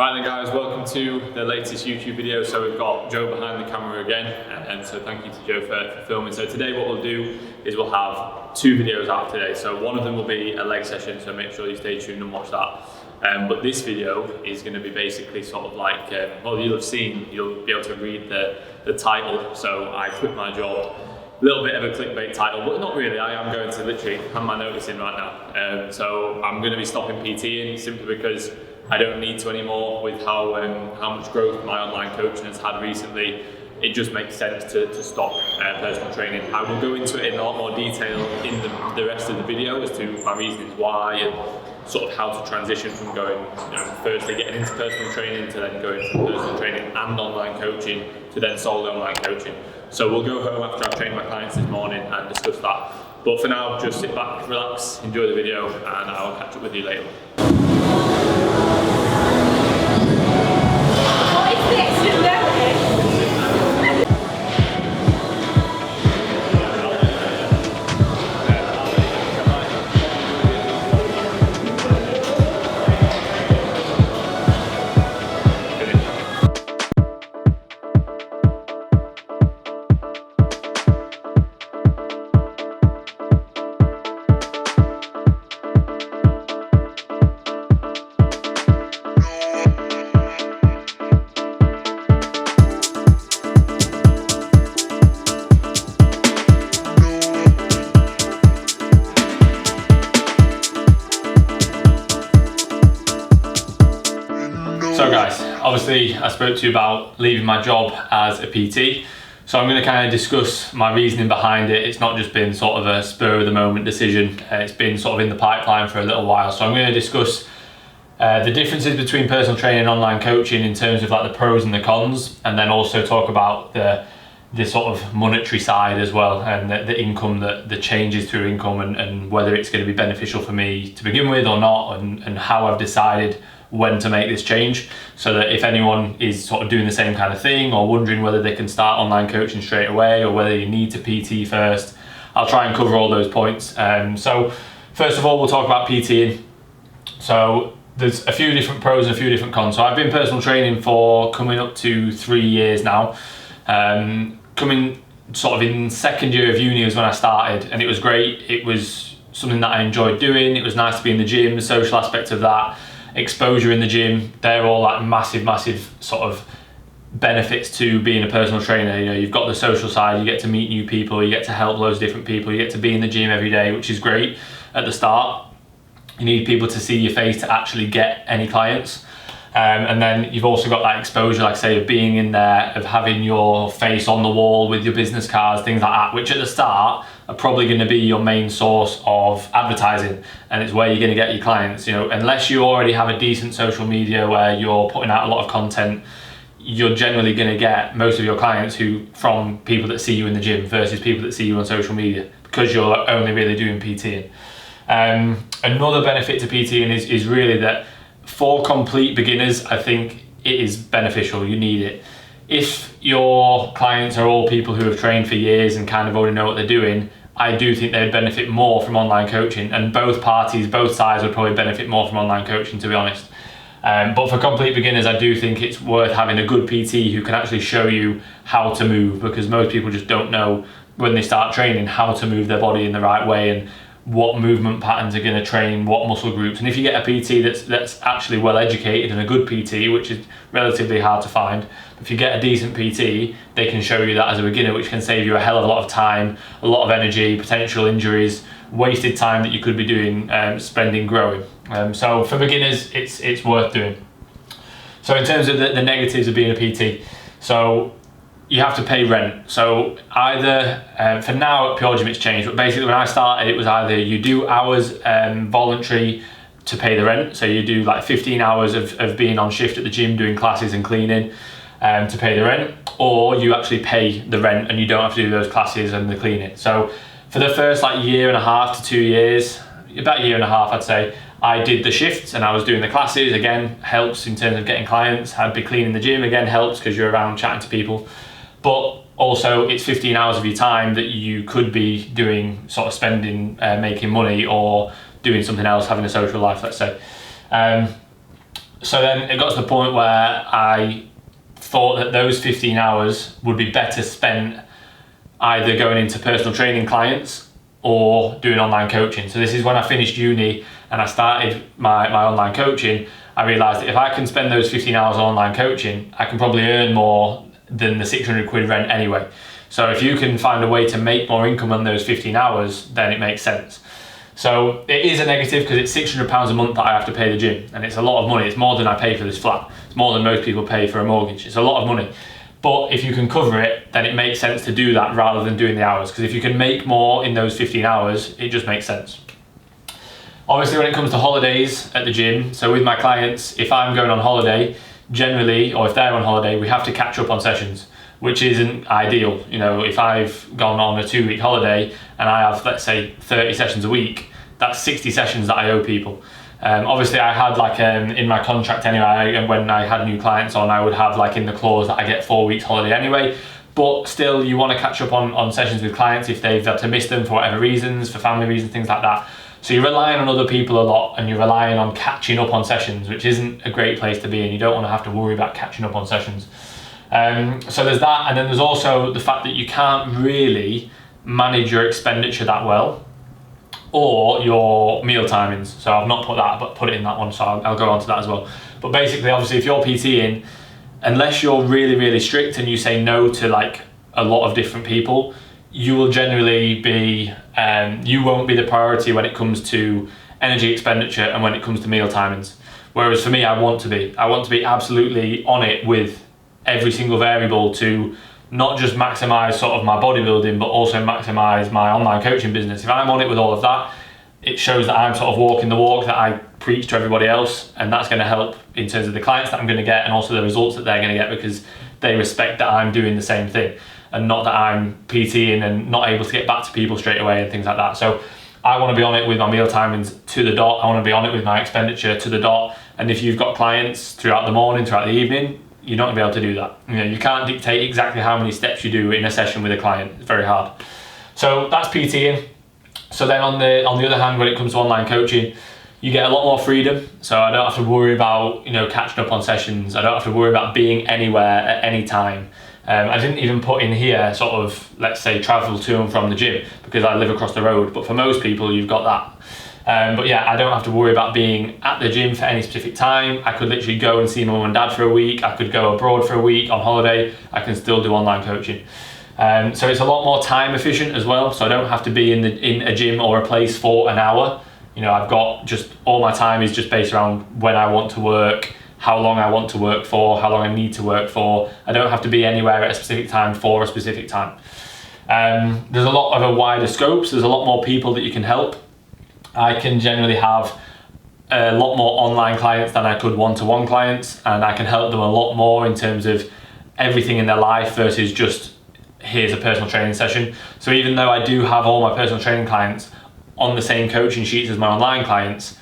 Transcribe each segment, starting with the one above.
Right then guys, welcome to the latest YouTube video. So we've got Joe behind the camera again, and so thank you to Joe for filming. So today what we'll do is we'll have two videos out today. So one of them will be a leg session, so make sure you stay tuned and watch that. But this video is going to be basically sort of like, well, you'll be able to read the title. So I quit my job. A little bit of a clickbait title, but not really. I am going to literally hand my notice in right now. So I'm going to be stopping PTing simply because I don't need to anymore with how much growth my online coaching has had recently. It just makes sense to stop personal training. I will go into it in a lot more detail in the rest of the video as to my reasons why and sort of how to transition from going, firstly getting into personal training to then going from personal training and online coaching to then solely online coaching. So we'll go home after I've trained my clients this morning and discuss that. But for now, just sit back, relax, enjoy the video, and I'll catch up with you later. What is this? You've noticed? So guys, obviously I spoke to you about leaving my job as a PT. So I'm going to kind of discuss my reasoning behind it. It's not just been sort of a spur of the moment decision. It's been sort of in the pipeline for a little while. So I'm going to discuss the differences between personal training and online coaching in terms of like the pros and the cons, and then also talk about the sort of monetary side as well, and the income, the changes through income, and whether it's going to be beneficial for me to begin with or not, and how I've decided when to make this change, so that if anyone is sort of doing the same kind of thing or wondering whether they can start online coaching straight away or whether you need to PT first, I'll try and cover all those points. So first of all, we'll talk about PTing. So there's a few different pros and a few different cons. So I've been personal training for coming up to 3 years now. Coming sort of in second year of uni is when I started, and it was great. It was something that I enjoyed doing. It was nice to be in the gym, the social aspect of that, exposure in the gym. They're all like massive sort of benefits to being a personal trainer. You've got the social side, you get to meet new people, you get to help loads of different people, you get to be in the gym every day, which is great at the start. You need people to see your face to actually get any clients. And then you've also got that exposure, like I say, of being in there, of having your face on the wall with your business cards, things like that, which at the start are probably going to be your main source of advertising, and it's where you're going to get your clients. Unless you already have a decent social media where you're putting out a lot of content, you're generally going to get most of your clients from people that see you in the gym versus people that see you on social media, because you're only really doing PTing. Another benefit to PTing is really that for complete beginners, I think it is beneficial. You need it. If your clients are all people who have trained for years and kind of already know what they're doing, I do think they'd benefit more from online coaching, and both sides would probably benefit more from online coaching, to be honest. But for complete beginners, I do think it's worth having a good PT who can actually show you how to move, because most people just don't know when they start training how to move their body in the right way and what movement patterns are going to train what muscle groups. And if you get a PT that's actually well educated and a good PT, which is relatively hard to find, if you get a decent PT, they can show you that as a beginner, which can save you a hell of a lot of time, a lot of energy, potential injuries, wasted time that you could be doing spending growing. So for beginners, it's worth doing. So in terms of the negatives of being a PT, so you have to pay rent. So either, for now at Pure Gym it's changed, but basically when I started it was either you do hours voluntary to pay the rent, so you do like 15 hours of being on shift at the gym doing classes and cleaning to pay the rent, or you actually pay the rent and you don't have to do those classes and the cleaning. So for the first like year and a half to 2 years, about a year and a half I'd say, I did the shifts and I was doing the classes. Again, helps in terms of getting clients. I'd be cleaning the gym, again helps because you're around chatting to people. But also it's 15 hours of your time that you could be doing, sort of spending, making money, or doing something else, having a social life, let's say. So then it got to the point where I thought that those 15 hours would be better spent either going into personal training clients or doing online coaching. So this is when I finished uni and I started my online coaching. I realised that if I can spend those 15 hours on online coaching, I can probably earn more than the 600 quid rent anyway. So if you can find a way to make more income on those 15 hours, then it makes sense. So it is a negative because it's £600 a month that I have to pay the gym, and it's a lot of money. It's more than I pay for this flat. It's more than most people pay for a mortgage. It's a lot of money. But if you can cover it, then it makes sense to do that rather than doing the hours, because if you can make more in those 15 hours, it just makes sense. Obviously, when it comes to holidays at the gym, so with my clients, if I'm going on holiday, generally, or if they're on holiday, we have to catch up on sessions, which isn't ideal. You know, if I've gone on a 2-week holiday and I have, let's say, 30 sessions a week, that's 60 sessions that I owe people. Obviously, I had like in my contract anyway, when I had new clients on, I would have like in the clause that I get 4 weeks holiday anyway. But still, you want to catch up on sessions with clients if they've had to miss them for whatever reasons, for family reasons, things like that. So you're relying on other people a lot, and you're relying on catching up on sessions, which isn't a great place to be, and you don't want to have to worry about catching up on sessions. So there's that, and then there's also the fact that you can't really manage your expenditure that well, or your meal timings. So I've not put that, but put it in that one, so I'll go on to that as well. But basically, obviously, if you're PTing, unless you're really, really strict and you say no to like a lot of different people, you will generally be, you won't be the priority when it comes to energy expenditure and when it comes to meal timings. Whereas for me, I want to be absolutely on it with every single variable to not just maximize sort of my bodybuilding, but also maximize my online coaching business. If I'm on it with all of that, it shows that I'm sort of walking the walk that I preach to everybody else, and that's going to help in terms of the clients that I'm going to get and also the results that they're going to get, because they respect that I'm doing the same thing and not that I'm PTing and not able to get back to people straight away and things like that. So I want to be on it with my meal timings to the dot. I want to be on it with my expenditure to the dot. And if you've got clients throughout the morning, throughout the evening, you're not going to be able to do that. You know, you can't dictate exactly how many steps you do in a session with a client. It's very hard. So that's PTing. So then on the other hand, when it comes to online coaching, you get a lot more freedom. So I don't have to worry about, you know, catching up on sessions. I don't have to worry about being anywhere at any time. I didn't even put in here sort of, let's say, travel to and from the gym, because I live across the road. But for most people, you've got that. But yeah, I don't have to worry about being at the gym for any specific time. I could literally go and see my mum and dad for a week. I could go abroad for a week on holiday. I can still do online coaching. So it's a lot more time efficient as well. So I don't have to be in a gym or a place for an hour. You know, I've got just all my time is just based around when I want to work, how long I want to work for, how long I need to work for. I don't have to be anywhere at a specific time for a specific time. There's a lot of a wider scope, so there's a lot more people that you can help. I can generally have a lot more online clients than I could one-to-one clients, and I can help them a lot more in terms of everything in their life versus just here's a personal training session. So even though I do have all my personal training clients on the same coaching sheets as my online clients,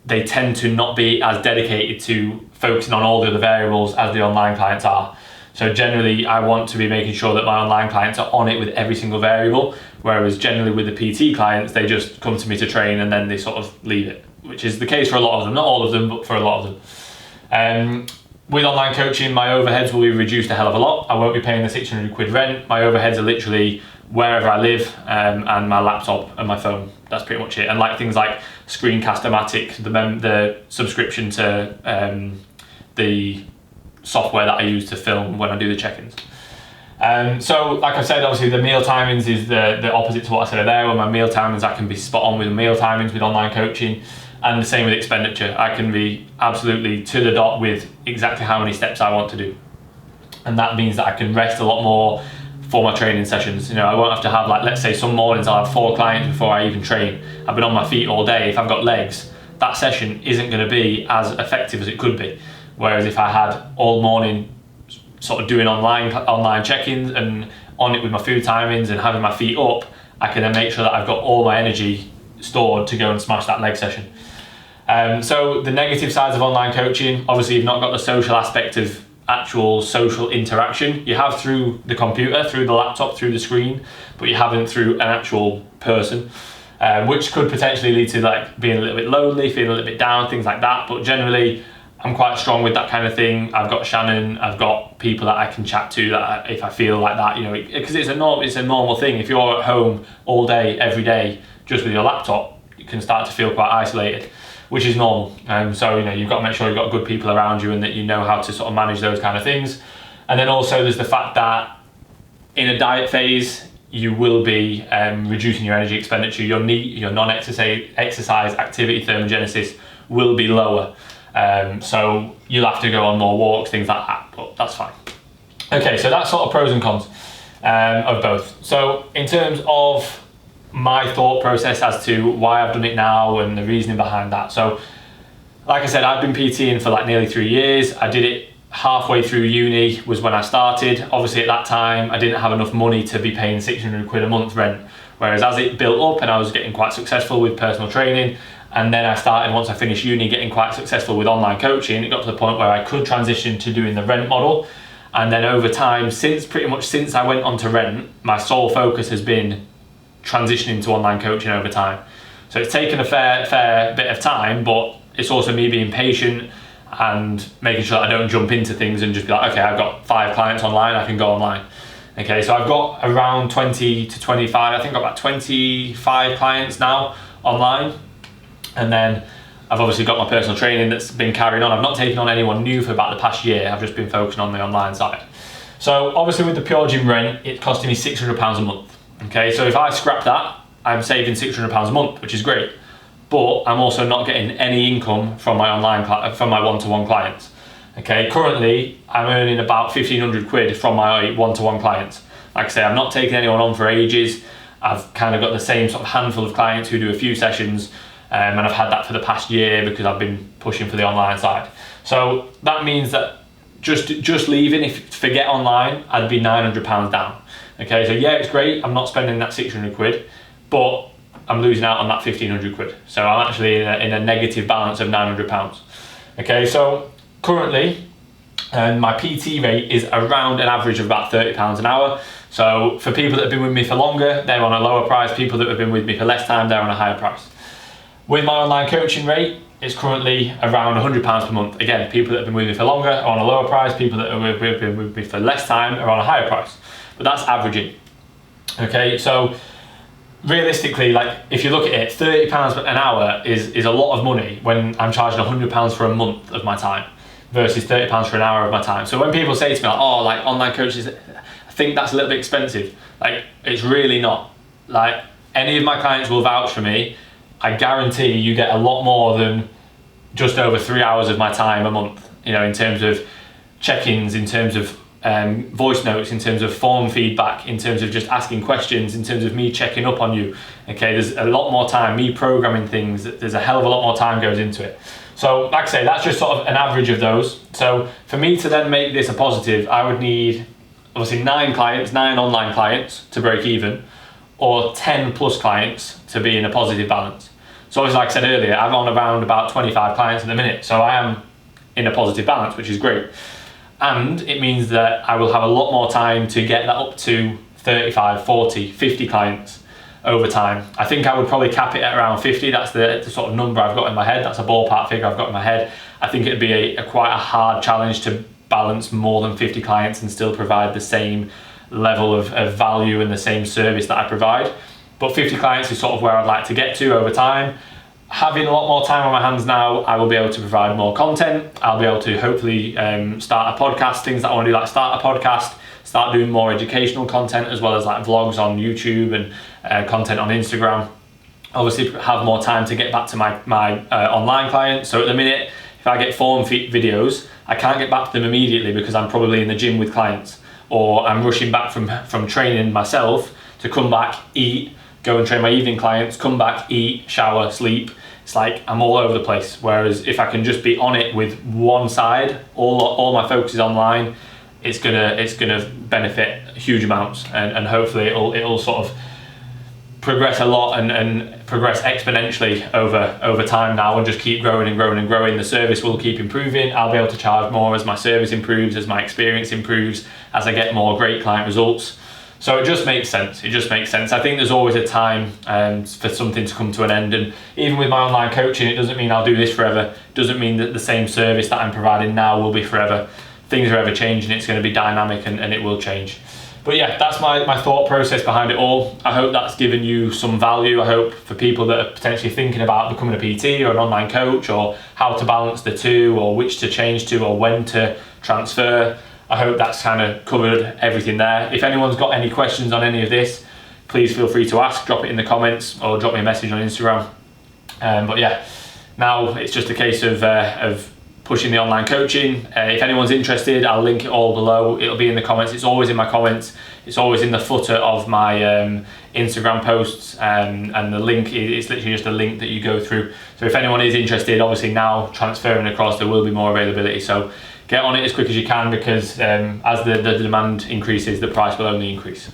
they tend to not be as dedicated to focusing on all the other variables as the online clients are. So generally, I want to be making sure that my online clients are on it with every single variable, whereas generally with the PT clients, they just come to me to train and then they sort of leave it, which is the case for a lot of them, not all of them, but for a lot of them. With online coaching, my overheads will be reduced a hell of a lot. I won't be paying the 600 quid rent. My overheads are literally wherever I live, and my laptop and my phone. That's pretty much it. And like things like Screencast-O-Matic, the subscription to the software that I use to film when I do the check-ins. So like I said, obviously the meal timings is the opposite to what I said there. With my meal timings, I can be spot on with meal timings with online coaching, and the same with expenditure. I can be absolutely to the dot with exactly how many steps I want to do. And that means that I can rest a lot more for my training sessions. You know, I won't have to have, like, let's say some mornings I'll have 4 clients before I even train. I've been on my feet all day. If I've got legs, that session isn't going to be as effective as it could be. Whereas if I had all morning sort of doing online check-ins and on it with my food timings and having my feet up, I can then make sure that I've got all my energy stored to go and smash that leg session. So the negative sides of online coaching, obviously you've not got the social aspect of actual social interaction. You have through the computer, through the laptop, through the screen, but you haven't through an actual person, which could potentially lead to like being a little bit lonely, feeling a little bit down, things like that. But generally, I'm quite strong with that kind of thing. I've got Shannon, I've got people that I can chat to that if I feel like that, you know, because it's a normal thing. If you're at home all day, every day, just with your laptop, you can start to feel quite isolated, which is normal. So, you know, you've got to make sure you've got good people around you and that you know how to sort of manage those kind of things. And then also there's the fact that in a diet phase, you will be reducing your energy expenditure. Your non-exercise activity thermogenesis will be lower. So you'll have to go on more walks, things like that, but that's fine. Okay, so that's sort of pros and cons of both. So in terms of my thought process as to why I've done it now and the reasoning behind that. So like I said, I've been PTing for like nearly 3 years. I did it halfway through uni was when I started. Obviously at that time, I didn't have enough money to be paying 600 quid a month rent. Whereas as it built up and I was getting quite successful with personal training, and then I started, once I finished uni, getting quite successful with online coaching, it got to the point where I could transition to doing the rent model. And then over time, pretty much since I went on to rent, my sole focus has been transitioning to online coaching over time. So it's taken a fair bit of time, but it's also me being patient and making sure that I don't jump into things and just be like, okay, I've got 5 clients online, I can go online. Okay, so I've got around 20 to 25, I think I've got about 25 clients now online. And then I've obviously got my personal training that's been carrying on. I've not taken on anyone new for about the past year. I've just been focusing on the online side. So obviously with the Pure Gym rent, it's costing me £600 a month. Okay, so if I scrap that, I'm saving £600 a month, which is great. But I'm also not getting any income from my from my one-to-one clients. Okay, currently I'm earning about 1,500 quid from my one-to-one clients. Like I say, I've not taken anyone on for ages. I've kind of got the same sort of handful of clients who do a few sessions. And I've had that for the past year because I've been pushing for the online side. So that means that just leaving, forget online, I'd be £900 down. Okay, so yeah, it's great. I'm not spending that 600 quid, but I'm losing out on that 1,500 quid. So I'm actually in a negative balance of £900. Okay, so currently, my PT rate is around an average of about £30 an hour. So for people that have been with me for longer, they're on a lower price. People that have been with me for less time, they're on a higher price. With my online coaching rate, it's currently around £100 per month. Again, people that have been with me for longer are on a lower price, people that have been with me for less time are on a higher price. But that's averaging. Okay, so realistically, like if you look at it, £30 an hour is a lot of money when I'm charging £100 for a month of my time versus £30 for an hour of my time. So when people say to me, like, oh, like online coaches, I think that's a little bit expensive. Like, it's really not. Like, any of my clients will vouch for me. I guarantee you get a lot more than just over 3 hours of my time a month, you know, in terms of check-ins, in terms of voice notes, in terms of form feedback, in terms of just asking questions, in terms of me checking up on you. Okay, there's a lot more time, me programming things, there's a hell of a lot more time goes into it. So like I say, that's just sort of an average of those. So for me to then make this a positive, I would need obviously 9 online clients to break even, or 10 plus clients to be in a positive balance. So obviously, like I said earlier, I'm on around about 25 clients at the minute. So I am in a positive balance, which is great. And it means that I will have a lot more time to get that up to 35, 40, 50 clients over time. I think I would probably cap it at around 50. That's the sort of number I've got in my head. That's a ballpark figure I've got in my head. I think it'd be quite a hard challenge to balance more than 50 clients and still provide the same level of value and the same service that I provide. But 50 clients is sort of where I'd like to get to over time. Having a lot more time on my hands now, I will be able to provide more content. I'll be able to hopefully start a podcast, things that I want to do, like start a podcast, start doing more educational content, as well as like vlogs on YouTube and content on Instagram. Obviously have more time to get back to my online clients. So at the minute, if I get form videos, I can't get back to them immediately because I'm probably in the gym with clients, or I'm rushing back from training myself to come back, eat, go and train my evening clients, come back, eat, shower, sleep. It's like I'm all over the place. Whereas if I can just be on it with one side, all my focus is online, it's gonna benefit huge amounts, and hopefully it'll sort of progress a lot and progress exponentially over time now, and just keep growing and growing and growing. The service will keep improving. I'll be able to charge more as my service improves, as my experience improves, as I get more great client results. So it just makes sense. It just makes sense. I think there's always a time for something to come to an end. And even with my online coaching, it doesn't mean I'll do this forever. It doesn't mean that the same service that I'm providing now will be forever. Things are ever changing. It's going to be dynamic and it will change. But yeah, that's my thought process behind it all. I hope that's given you some value. I hope for people that are potentially thinking about becoming a PT or an online coach, or how to balance the two, or which to change to, or when to transfer, I hope that's kind of covered everything there. If anyone's got any questions on any of this, please feel free to ask, drop it in the comments, or drop me a message on Instagram. But yeah, now it's just a case of pushing the online coaching. If anyone's interested, I'll link it all below. It'll be in the comments. It's always in my comments. It's always in the footer of my Instagram posts, and the link is literally just a link that you go through. So if anyone is interested, obviously now transferring across, there will be more availability. So get on it as quick as you can, because as the demand increases, the price will only increase.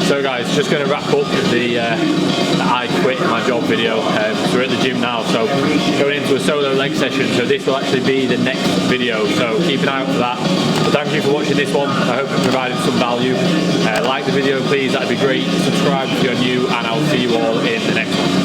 So guys, just going to wrap up the I quit my job video. So we're at the gym now, so going into a solo leg session, so this will actually be the next video, so keep an eye out for that. But thank you for watching this one. I hope it provided some value. Like the video please, that'd be great. Subscribe if you're new, and I'll see you all in the next one.